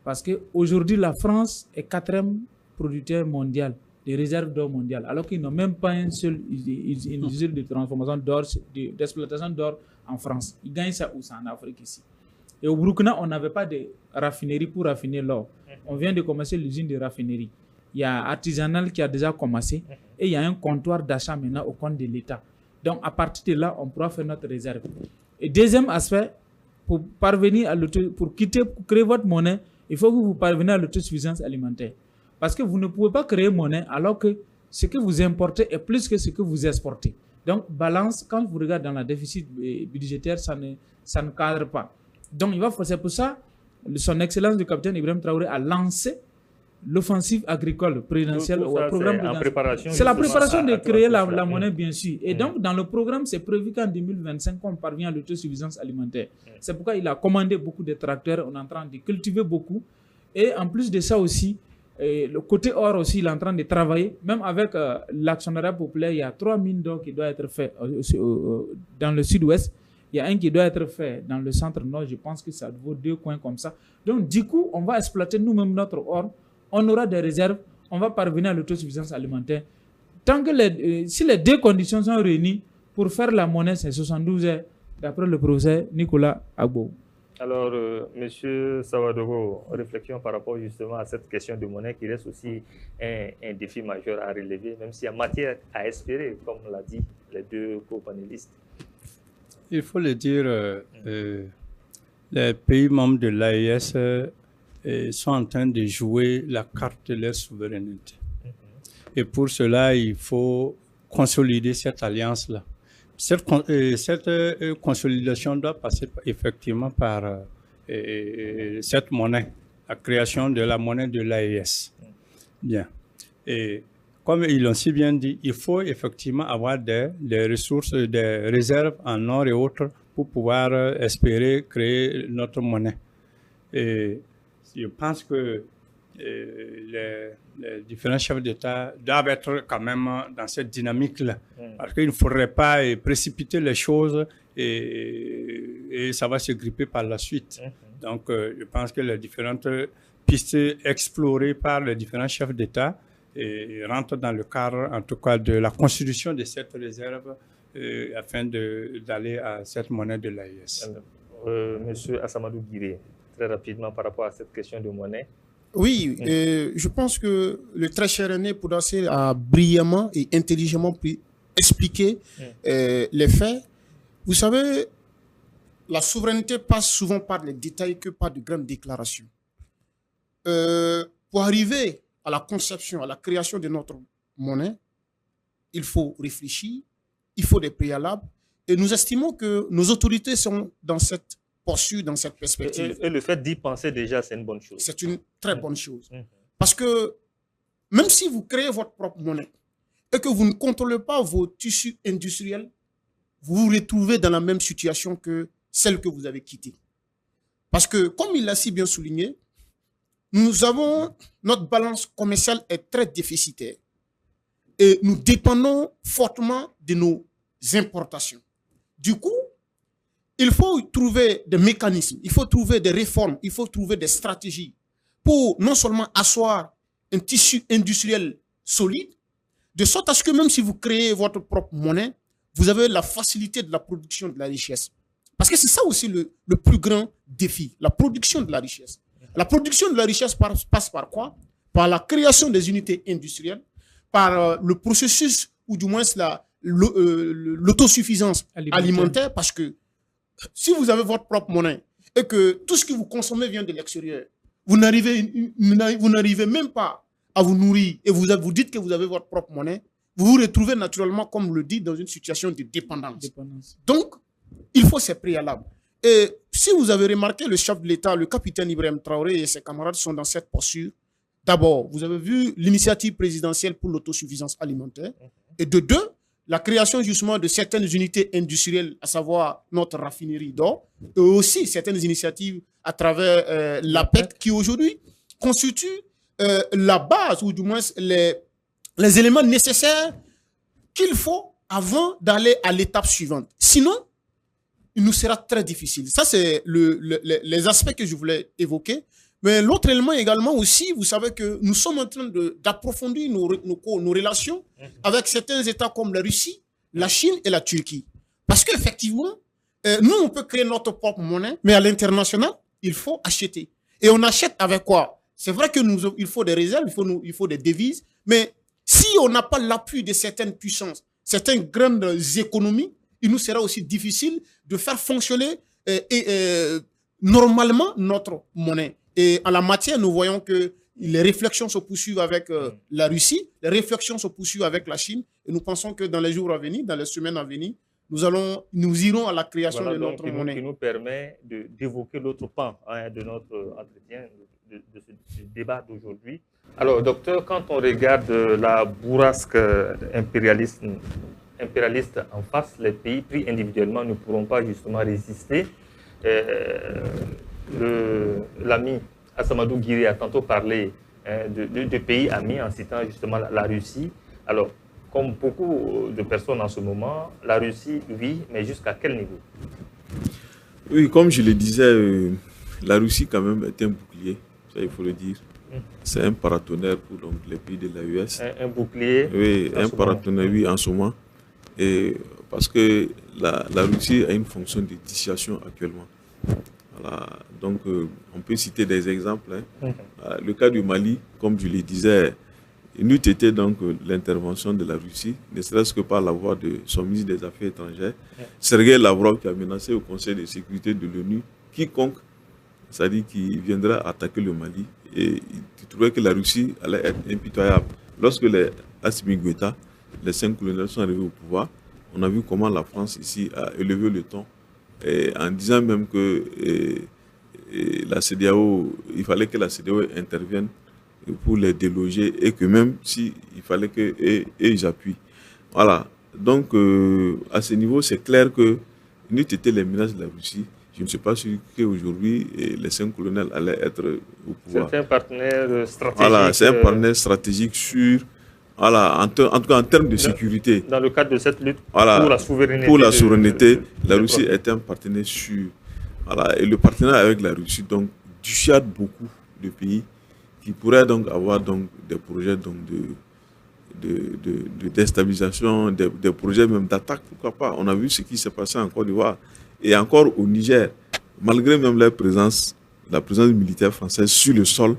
Parce qu'aujourd'hui, la France est 4e producteur mondial des réserves d'or mondiales, alors qu'ils n'ont même pas une usine de transformation d'or, d'exploitation d'or en France. Ils gagnent ça où? C'est en Afrique ici. Et au Burkina, on n'avait pas de raffinerie pour raffiner l'or. On vient de commencer l'usine de raffinerie. Il y a Artisanal qui a déjà commencé et il y a un comptoir d'achat maintenant au compte de l'État. Donc, à partir de là, on pourra faire notre réserve. Et deuxième aspect, pour créer votre monnaie, il faut que vous parveniez à l'autosuffisance alimentaire. Parce que vous ne pouvez pas créer monnaie alors que ce que vous importez est plus que ce que vous exportez. Donc, balance, quand vous regardez dans la déficit budgétaire, ça ne cadre pas. Donc, c'est pour ça son Excellence le capitaine Ibrahim Traoré a lancé l'offensive agricole présidentielle au programme présidentiel. C'est la préparation de créer la monnaie, bien sûr. Et donc, dans le programme, c'est prévu qu'en 2025, on parvient à l'autosuffisance alimentaire. C'est pourquoi il a commandé beaucoup de tracteurs. On est en train de cultiver beaucoup. Et en plus de ça aussi, le côté or aussi, il est en train de travailler. Même avec l'actionnariat populaire, il y a 3 mines d'or qui doivent être faites dans le sud-ouest. Il y a un qui doit être fait dans le centre-nord. Je pense que ça vaut 2 coins comme ça. Donc, du coup, on va exploiter nous-mêmes notre or. On aura des réserves. On va parvenir à l'autosuffisance alimentaire. Tant que si les 2 conditions sont réunies, pour faire la monnaie, c'est 72 heures, d'après le professeur Nicolas Agbo. Alors, Monsieur Sawadogo, réflexion par rapport justement à cette question de monnaie qui reste aussi un défi majeur à relever, même s'il y a matière à espérer, comme l'a dit les 2 co-panélistes. Il faut le dire, les pays membres de l'AES sont en train de jouer la carte de leur souveraineté. Et pour cela, il faut consolider cette alliance-là. Cette consolidation doit passer effectivement par cette monnaie, la création de la monnaie de l'AES. Bien. Et comme ils l'ont si bien dit, il faut effectivement avoir des ressources, des réserves en or et autres pour pouvoir espérer créer notre monnaie. Et je pense que les différents chefs d'État doivent être quand même dans cette dynamique-là. Parce qu'il ne faudrait pas précipiter les choses et ça va se gripper par la suite. Donc, je pense que les différentes pistes explorées par les différents chefs d'État rentrent dans le cadre, en tout cas, de la constitution de cette réserve afin d'aller à cette monnaie de l'AES. Monsieur Assamadou Guiré, très rapidement par rapport à cette question de monnaie. Oui, je pense que le très cher René Podassé a brillamment et intelligemment expliqué les faits. Vous savez, la souveraineté passe souvent par les détails que par de grandes déclarations. Pour arriver à la conception, à la création de notre monnaie, il faut réfléchir, il faut des préalables. Et nous estimons que nos autorités sont dans cette posture, dans cette perspective. Et le fait d'y penser déjà, c'est une bonne chose. C'est une très bonne chose. Parce que même si vous créez votre propre monnaie et que vous ne contrôlez pas vos tissus industriels, vous vous retrouvez dans la même situation que celle que vous avez quittée. Parce que, comme il l'a si bien souligné, notre balance commerciale est très déficitaire. Et nous dépendons fortement de nos importations. Du coup, il faut trouver des mécanismes, il faut trouver des réformes, il faut trouver des stratégies pour non seulement asseoir un tissu industriel solide, de sorte à ce que même si vous créez votre propre monnaie, vous avez la facilité de la production de la richesse. Parce que c'est ça aussi le plus grand défi, la production de la richesse. La production de la richesse passe par quoi? Par la création des unités industrielles, par le processus, ou du moins l'autosuffisance alimentaire, parce que si vous avez votre propre monnaie et que tout ce que vous consommez vient de l'extérieur, vous n'arrivez même pas à vous nourrir et vous dites que vous avez votre propre monnaie, vous vous retrouvez naturellement, comme on le dit, dans une situation de dépendance. Donc, il faut ces préalables. Et si vous avez remarqué, le chef de l'État, le capitaine Ibrahim Traoré et ses camarades sont dans cette posture. D'abord, vous avez vu l'initiative présidentielle pour l'autosuffisance alimentaire. Et de deux, la création justement de certaines unités industrielles, à savoir notre raffinerie d'or, et aussi certaines initiatives à travers l'APEC qui aujourd'hui constituent la base, ou du moins les éléments nécessaires qu'il faut avant d'aller à l'étape suivante. Sinon, il nous sera très difficile. Ça, c'est les aspects que je voulais évoquer. Mais l'autre élément également aussi, vous savez que nous sommes en train d'approfondir nos relations avec certains États comme la Russie, la Chine et la Turquie. Parce qu'effectivement, nous, on peut créer notre propre monnaie, mais à l'international, il faut acheter. Et on achète avec quoi? C'est vrai qu'il faut des réserves, il faut des devises, mais si on n'a pas l'appui de certaines puissances, certaines grandes économies, il nous sera aussi difficile de faire fonctionner normalement notre monnaie. Et en la matière, nous voyons que les réflexions se poursuivent avec la Russie, les réflexions se poursuivent avec la Chine, et nous pensons que dans les jours à venir, dans les semaines à venir, nous irons à la création de notre monnaie. Qui nous permet d'évoquer l'autre pan de notre entretien, de ce débat d'aujourd'hui. Alors, docteur, quand on regarde la bourrasque impérialiste en face, les pays pris individuellement ne pourront pas justement résister. L'ami Assamadou Guiré a tantôt parlé de pays amis en citant justement la Russie. Alors, comme beaucoup de personnes en ce moment, la Russie vit, mais jusqu'à quel niveau? Oui, comme je le disais, la Russie quand même est un bouclier, ça il faut le dire. C'est un paratonnerre pour donc, les pays de l'AES. Un bouclier? Oui, un paratonnerre, oui, en ce moment. Et parce que la Russie a une fonction de dissuasion actuellement. Voilà. Donc, on peut citer des exemples. Le cas du Mali, comme je le disais, il n'eût été donc l'intervention de la Russie, ne serait-ce que par la voix de son ministre des Affaires étrangères, Sergueï Lavrov, qui a menacé au Conseil de sécurité de l'ONU, quiconque, c'est-à-dire qui viendra attaquer le Mali, et il trouvait que la Russie allait être impitoyable. Lorsque les Assimi Goïta, les 5 colonels sont arrivés au pouvoir, on a vu comment la France ici a élevé le ton, en disant même que la CEDEAO, il fallait que la CEDEAO intervienne pour les déloger et que même s'il fallait qu'ils appuient. Voilà. Donc, à ce niveau, c'est clair que n'eût été les menaces de la Russie, je ne suis pas sûr qu'aujourd'hui les 5 colonels allaient être au pouvoir. C'est un partenaire stratégique. Voilà, c'est un partenaire stratégique sûr. Voilà, en tout cas en termes de sécurité. Dans le cadre de cette lutte voilà, pour la souveraineté. Pour la souveraineté, la Russie est un partenaire sûr. Voilà, et le partenariat avec la Russie donc dissuade beaucoup de pays qui pourraient donc avoir donc des projets donc de déstabilisation, des projets même d'attaque, pourquoi pas. On a vu ce qui s'est passé en Côte d'Ivoire et encore au Niger, malgré même la présence militaire française sur le sol,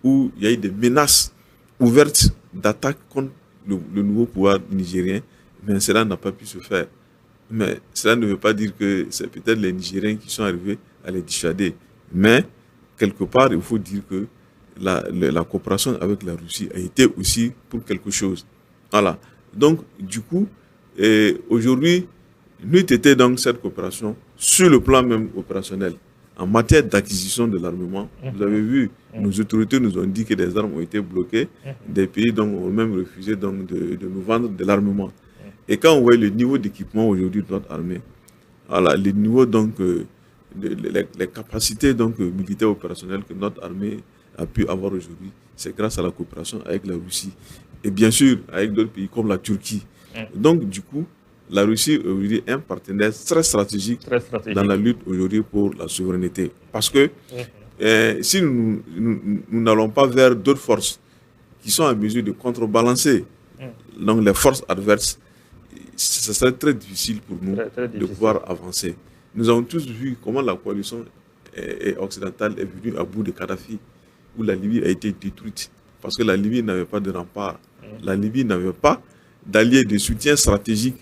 où il y a eu des menaces ouvertes d'attaque contre le nouveau pouvoir nigérien, mais cela n'a pas pu se faire. Mais cela ne veut pas dire que c'est peut-être les Nigériens qui sont arrivés à les dissuader. Mais quelque part, il faut dire que la coopération avec la Russie a été aussi pour quelque chose. Voilà. Donc, du coup, aujourd'hui, nous était donc cette coopération sur le plan même opérationnel. En matière d'acquisition de l'armement, vous avez vu, nos autorités nous ont dit que des armes ont été bloquées. Des pays donc, ont même refusé donc, de nous vendre de l'armement. Et quand on voit le niveau d'équipement aujourd'hui de notre armée, voilà, les niveaux donc, les capacités donc, militaires opérationnelles que notre armée a pu avoir aujourd'hui, c'est grâce à la coopération avec la Russie. Et bien sûr, avec d'autres pays comme la Turquie. Donc, du coup, la Russie aujourd'hui est un partenaire très stratégique dans la lutte aujourd'hui pour la souveraineté. Parce que si nous n'allons pas vers d'autres forces qui sont en mesure de contrebalancer donc les forces adverses, ce serait très difficile pour nous de pouvoir avancer. Nous avons tous vu comment la coalition occidentale est venue à bout de Kadhafi, où la Libye a été détruite, parce que la Libye n'avait pas de rempart. La Libye n'avait pas d'alliés de soutien stratégique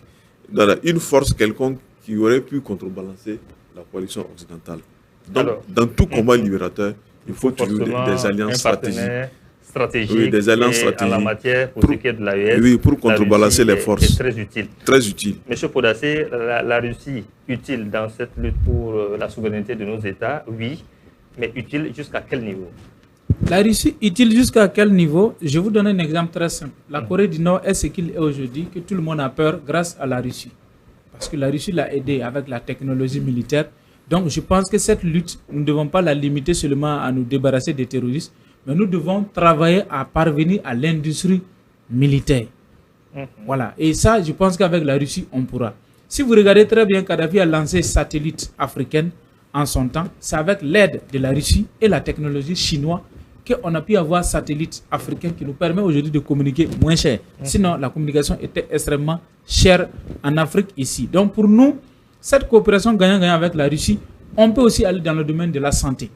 dans une force quelconque qui aurait pu contrebalancer la coalition occidentale. Donc, alors, dans tout combat libérateur, il faut toujours des alliances stratégiques. Oui, des alliances stratégiques. En la matière, pour ce qui est de l'AES, oui, pour contrebalancer les forces. C'est très utile. Très utile. Monsieur Podassé, la Russie utile dans cette lutte pour la souveraineté de nos États, oui, mais utile jusqu'à quel niveau? La Russie utile jusqu'à quel niveau? Je vous donne un exemple très simple. La Corée du Nord est ce qu'il est aujourd'hui, que tout le monde a peur grâce à la Russie. Parce que la Russie l'a aidé avec la technologie militaire. Donc je pense que cette lutte, nous ne devons pas la limiter seulement à nous débarrasser des terroristes, mais nous devons travailler à parvenir à l'industrie militaire. Voilà. Et ça, je pense qu'avec la Russie, on pourra. Si vous regardez très bien, Kadhafi a lancé satellite africaine en son temps. C'est avec l'aide de la Russie et la technologie chinoise qu'on a pu avoir satellite africain qui nous permet aujourd'hui de communiquer moins cher. Sinon, la communication était extrêmement chère en Afrique ici. Donc pour nous, cette coopération gagnant-gagnant avec la Russie, on peut aussi aller dans le domaine de la santé.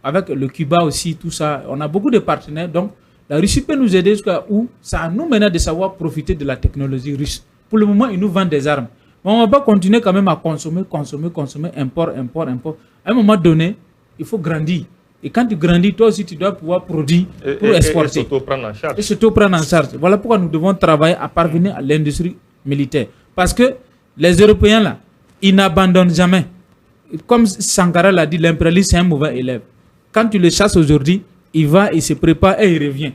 Avec le Cuba aussi, tout ça, on a beaucoup de partenaires. Donc la Russie peut nous aider jusqu'à où ça nous mène de savoir profiter de la technologie russe. Pour le moment, ils nous vendent des armes. Mais on ne va pas continuer quand même à consommer, import. À un moment donné, il faut grandir. Et quand tu grandis, toi aussi, tu dois pouvoir produire pour exporter. Et s'auto-prendre en charge. Voilà pourquoi nous devons travailler à parvenir à l'industrie militaire. Parce que les Européens, là, ils n'abandonnent jamais. Comme Sankara l'a dit, l'impérialisme, c'est un mauvais élève. Quand tu le chasses aujourd'hui, il va, il se prépare et il revient.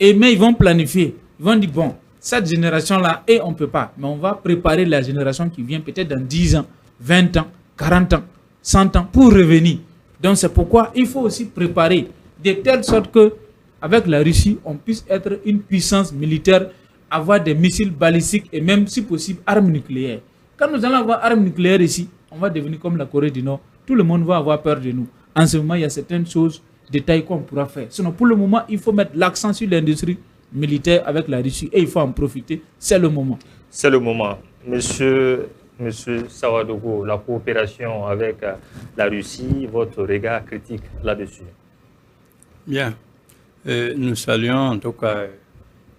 Mais ils vont planifier. Ils vont dire, bon, cette génération-là, on ne peut pas. Mais on va préparer la génération qui vient peut-être dans 10 ans, 20 ans, 40 ans, 100 ans pour revenir. Donc c'est pourquoi il faut aussi préparer de telle sorte que avec la Russie, on puisse être une puissance militaire, avoir des missiles balistiques et même si possible armes nucléaires. Quand nous allons avoir armes nucléaires ici, on va devenir comme la Corée du Nord. Tout le monde va avoir peur de nous. En ce moment, il y a certaines choses, détails qu'on pourra faire. Sinon, pour le moment, il faut mettre l'accent sur l'industrie militaire avec la Russie et il faut en profiter. C'est le moment. C'est le moment. Monsieur Sawadogo, la coopération avec la Russie, votre regard critique là-dessus? Bien. Nous saluons en tout cas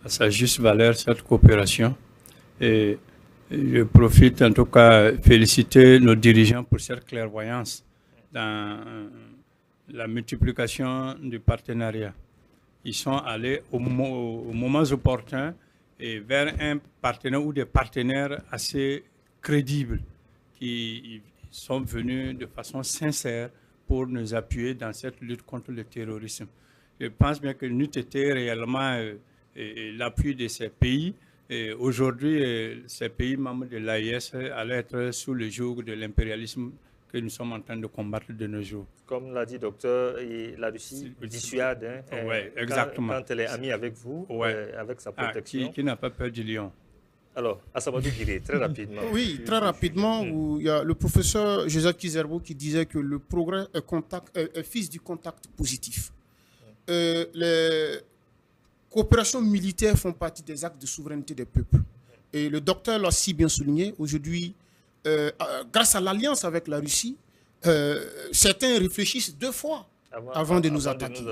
à sa juste valeur cette coopération. Et je profite en tout cas féliciter nos dirigeants pour cette clairvoyance dans la multiplication du partenariat. Ils sont allés au moment opportun et vers un partenaire ou des partenaires assez crédibles qui sont venus de façon sincère pour nous appuyer dans cette lutte contre le terrorisme. Je pense bien que nous était réellement l'appui de ces pays. Aujourd'hui, ces pays membres de l'AIS allaient être sous le joug de l'impérialisme que nous sommes en train de combattre de nos jours. Comme l'a dit docteur, et la Russie dissuade exactement. Quand elle est amie avec vous, avec sa protection. Qui n'a pas peur du lion? Alors, Assamadou Guiré, très rapidement. Oui, très rapidement, où il y a le professeur Joseph Kizerbo qui disait que le progrès est fils du contact positif. Les coopérations militaires font partie des actes de souveraineté des peuples. Et le docteur l'a si bien souligné, aujourd'hui, grâce à l'alliance avec la Russie, certains réfléchissent 2 fois avant de nous attaquer.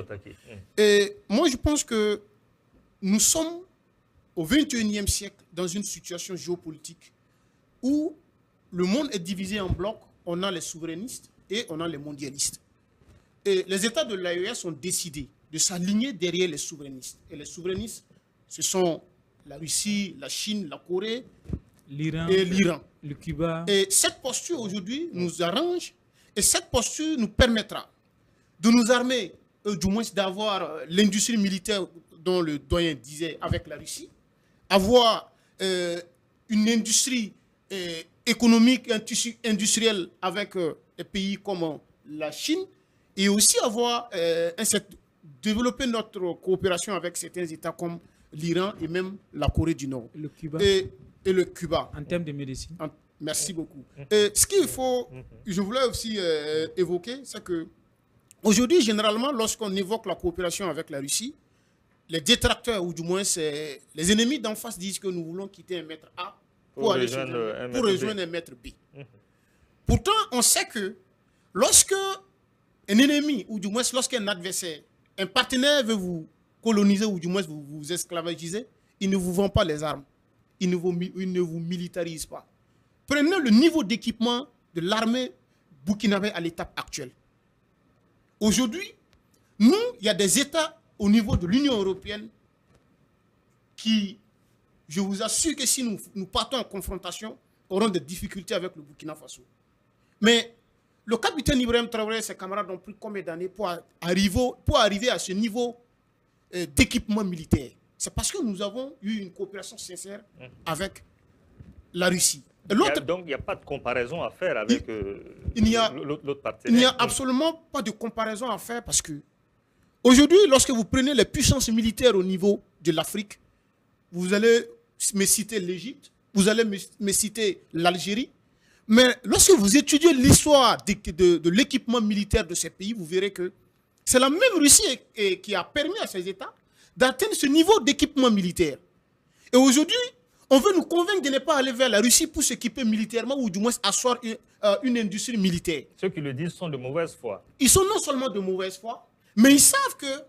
Et moi, je pense que nous sommes au XXIe siècle dans une situation géopolitique où le monde est divisé en blocs. On a les souverainistes et on a les mondialistes. Et les États de l'AES ont décidé de s'aligner derrière les souverainistes. Et les souverainistes, ce sont la Russie, la Chine, la Corée et l'Iran. Le Cuba. Et cette posture aujourd'hui nous arrange et cette posture nous permettra de nous armer, du moins d'avoir l'industrie militaire dont le doyen disait avec la Russie, avoir une industrie économique, un tissu industriel avec des pays comme la Chine et aussi avoir développer notre coopération avec certains États comme l'Iran et même la Corée du Nord. Le Cuba. Et le Cuba. En termes de médecine. Merci beaucoup. Et ce qu'il faut, je voulais aussi évoquer, c'est que aujourd'hui, généralement, lorsqu'on évoque la coopération avec la Russie, les détracteurs, ou du moins les ennemis d'en face disent que nous voulons quitter un maître A pour rejoindre un maître B. Pourtant, on sait que lorsque un ennemi, ou du moins lorsqu'un adversaire, un partenaire veut vous coloniser ou du moins vous esclavagiser, il ne vous vend pas les armes. Il ne vous militarise pas. Prenez le niveau d'équipement de l'armée burkinabé à l'étape actuelle. Aujourd'hui, nous, il y a des États au niveau de l'Union européenne qui, je vous assure que si nous partons en confrontation, auront des difficultés avec le Burkina Faso. Mais le capitaine Ibrahim Traoré et ses camarades ont pris combien d'années pour arriver à ce niveau d'équipement militaire? C'est parce que nous avons eu une coopération sincère avec la Russie. Donc, il n'y a pas de comparaison à faire avec l'autre partenaire. Il n'y a absolument pas de comparaison à faire parce que aujourd'hui, lorsque vous prenez les puissances militaires au niveau de l'Afrique, vous allez me citer l'Égypte, vous allez me citer l'Algérie, mais lorsque vous étudiez l'histoire de l'équipement militaire de ces pays, vous verrez que c'est la même Russie qui a permis à ces États d'atteindre ce niveau d'équipement militaire. Et aujourd'hui, on veut nous convaincre de ne pas aller vers la Russie pour s'équiper militairement ou du moins asseoir une industrie militaire. Ceux qui le disent sont de mauvaise foi. Ils sont non seulement de mauvaise foi, mais ils savent que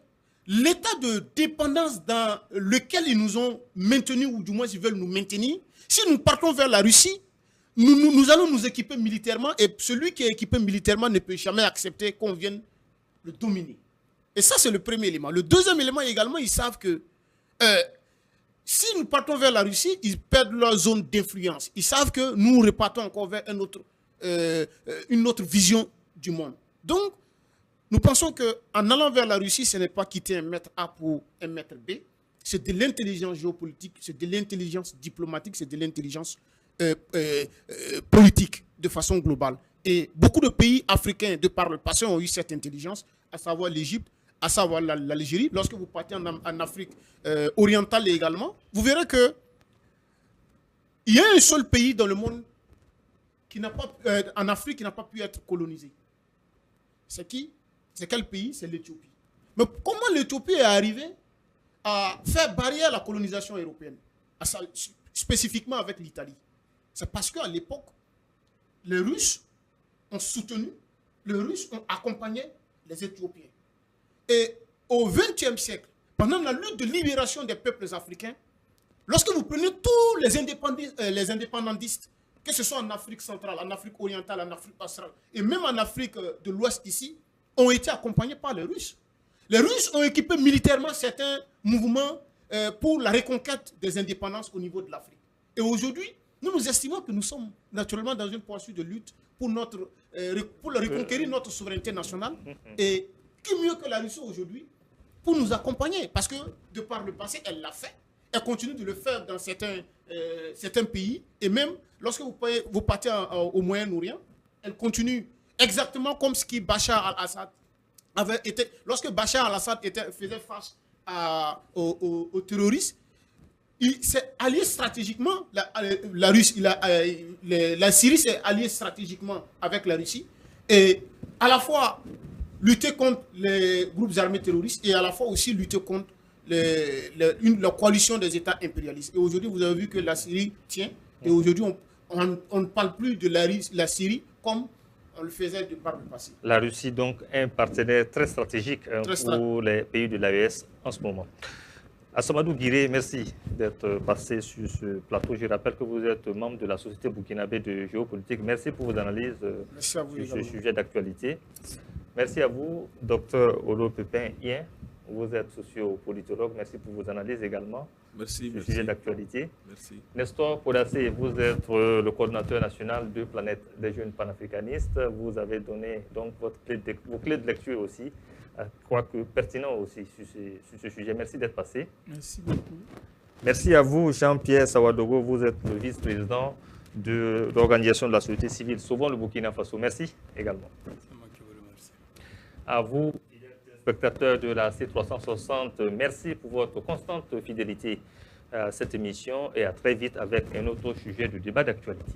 l'état de dépendance dans lequel ils nous ont maintenus ou du moins ils veulent nous maintenir, si nous partons vers la Russie, nous allons nous équiper militairement et celui qui est équipé militairement ne peut jamais accepter qu'on vienne le dominer. Et ça, c'est le premier élément. Le deuxième élément également, ils savent que si nous partons vers la Russie, ils perdent leur zone d'influence. Ils savent que nous repartons encore vers une autre vision du monde. Donc, nous pensons qu'en allant vers la Russie, ce n'est pas quitter un maître A pour un maître B. C'est de l'intelligence géopolitique, c'est de l'intelligence diplomatique, c'est de l'intelligence politique de façon globale. Et beaucoup de pays africains, de par le passé, ont eu cette intelligence, à savoir l'Égypte, à savoir l'Algérie. Lorsque vous partez en Afrique orientale également, vous verrez que il y a un seul pays dans le monde en Afrique qui n'a pas pu être colonisé. C'est qui? C'est quel pays? C'est l'Éthiopie. Mais comment l'Éthiopie est arrivée à faire barrière à la colonisation européenne, spécifiquement avec l'Italie? C'est parce qu'à l'époque, les Russes ont soutenu, les Russes ont accompagné les Éthiopiens. Et au XXe siècle, pendant la lutte de libération des peuples africains, lorsque vous prenez tous les indépendantistes, que ce soit en Afrique centrale, en Afrique orientale, en Afrique australe, et même en Afrique de l'Ouest ici, ont été accompagnés par les Russes. Les Russes ont équipé militairement certains mouvements pour la reconquête des indépendances au niveau de l'Afrique. Et aujourd'hui, nous estimons que nous sommes naturellement dans une poursuite de lutte pour reconquérir notre souveraineté nationale. Et qui mieux que la Russie aujourd'hui pour nous accompagner? Parce que de par le passé, elle l'a fait. Elle continue de le faire dans certains pays. Et même lorsque vous partez au Moyen-Orient, elle continue Exactement comme ce qui Bachar al-Assad avait été. Lorsque Bachar al-Assad faisait face aux terroristes, il s'est allié stratégiquement. La Syrie s'est alliée stratégiquement avec la Russie. Et à la fois lutter contre les groupes armés terroristes et à la fois aussi lutter contre la coalition des États impérialistes. Et aujourd'hui, vous avez vu que la Syrie tient. Et aujourd'hui, on ne parle plus de la Syrie comme on le faisait par le passé. La Russie, donc, est un partenaire très stratégique pour les pays de l'AES en ce moment. Assomadou Guiré, merci d'être passé sur ce plateau. Je rappelle que vous êtes membre de la Société burkinabé de géopolitique. Merci pour vos analyses sur ce sujet d'actualité. Merci à vous, Dr Olo Pépin-Ien. Vous êtes sociopolitologue. Merci pour vos analyses également. Merci. Sur le sujet d'actualité. Merci. Nestor Podassé, vous êtes le coordinateur national de Planète des jeunes panafricanistes. Vous avez donné donc vos clés de lecture aussi, quoique pertinent aussi sur ce sujet. Merci d'être passé. Merci beaucoup. Merci à vous, Jean-Pierre Sawadogo. Vous êtes le vice-président de l'organisation de la société civile Sauvons le Burkina Faso. Merci également. C'est moi qui vous remercie. À vous, spectateurs de la C360, merci pour votre constante fidélité à cette émission et à très vite avec un autre sujet de débat d'actualité.